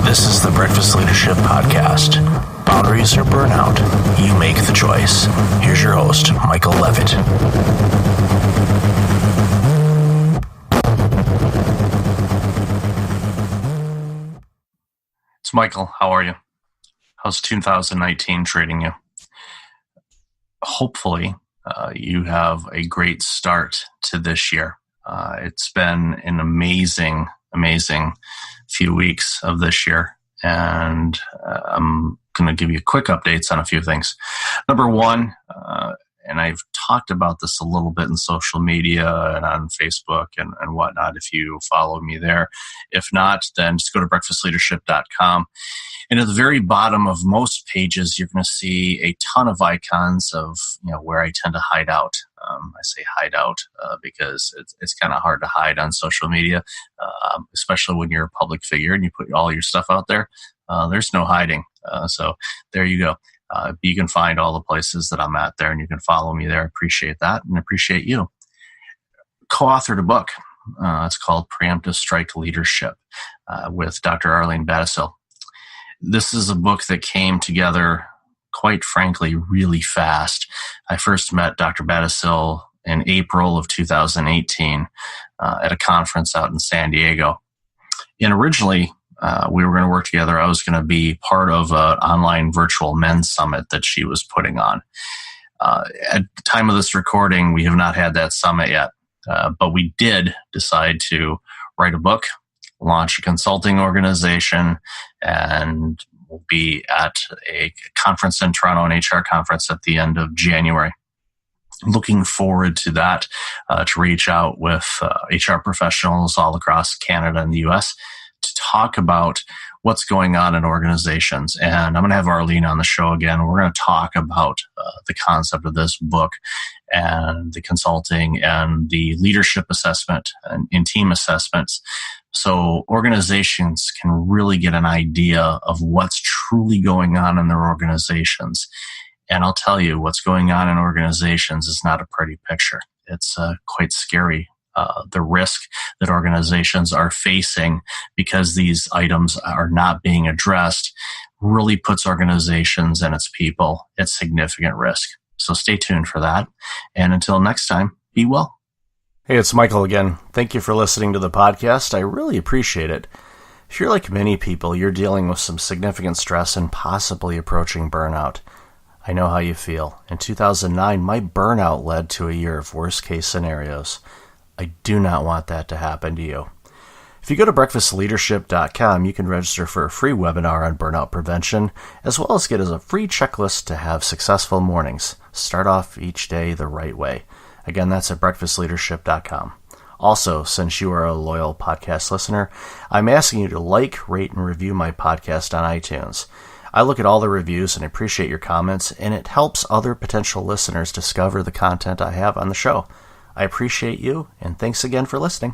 This is the Breakfast Leadership Podcast. Boundaries or burnout? You make the choice. Here's your host, Michael Levitt. It's Michael. How are you? How's 2019 treating you? Hopefully, you have a great start to this year. It's been an amazing few weeks of this year, and I'm going to give you quick updates on a few things. Number one, and I've talked about this a little bit in social media and on Facebook and whatnot if you follow me there. If not, then just go to breakfastleadership.com. And at the very bottom of most pages, you're going to see a ton of icons of where I tend to hide out. I say hide out because it's kind of hard to hide on social media, especially when you're a public figure and you put all your stuff out there. There's no hiding. So there you go. You can find all the places that I'm at there, and you can follow me there. Appreciate that, and appreciate you. Co-authored a book. It's called Preemptive Strike Leadership with Dr. Arlene Battisil. This is a book that came together, quite frankly, really fast. I first met Dr. Battisil in April of 2018 at a conference out in San Diego. And originally, we were going to work together. I was going to be part of an online virtual men's summit that she was putting on. At the time of this recording, we have not had that summit yet, but we did decide to write a book, launch a consulting organization, and we'll be at a conference in Toronto, an HR conference at the end of January. Looking forward to that, to reach out with HR professionals all across Canada and the US to talk about what's going on in organizations. And I'm going to have Arlene on the show again. We're going to talk about the concept of this book and the consulting and the leadership assessment and team assessments, so organizations can really get an idea of what's truly going on in their organizations. And I'll tell you, what's going on in organizations is not a pretty picture. It's quite scary. The risk that organizations are facing because these items are not being addressed really puts organizations and its people at significant risk. So stay tuned for that. And until next time, be well. Hey, it's Michael again. Thank you for listening to the podcast. I really appreciate it. If you're like many people, you're dealing with some significant stress and possibly approaching burnout. I know how you feel. In 2009, my burnout led to a year of worst-case scenarios. I do not want that to happen to you. If you go to breakfastleadership.com, you can register for a free webinar on burnout prevention, as well as get a free checklist to have successful mornings. Start off each day the right way. Again, that's at breakfastleadership.com. Also, since you are a loyal podcast listener, I'm asking you to like, rate, and review my podcast on iTunes. I look at all the reviews and appreciate your comments, and it helps other potential listeners discover the content I have on the show. I appreciate you, and thanks again for listening.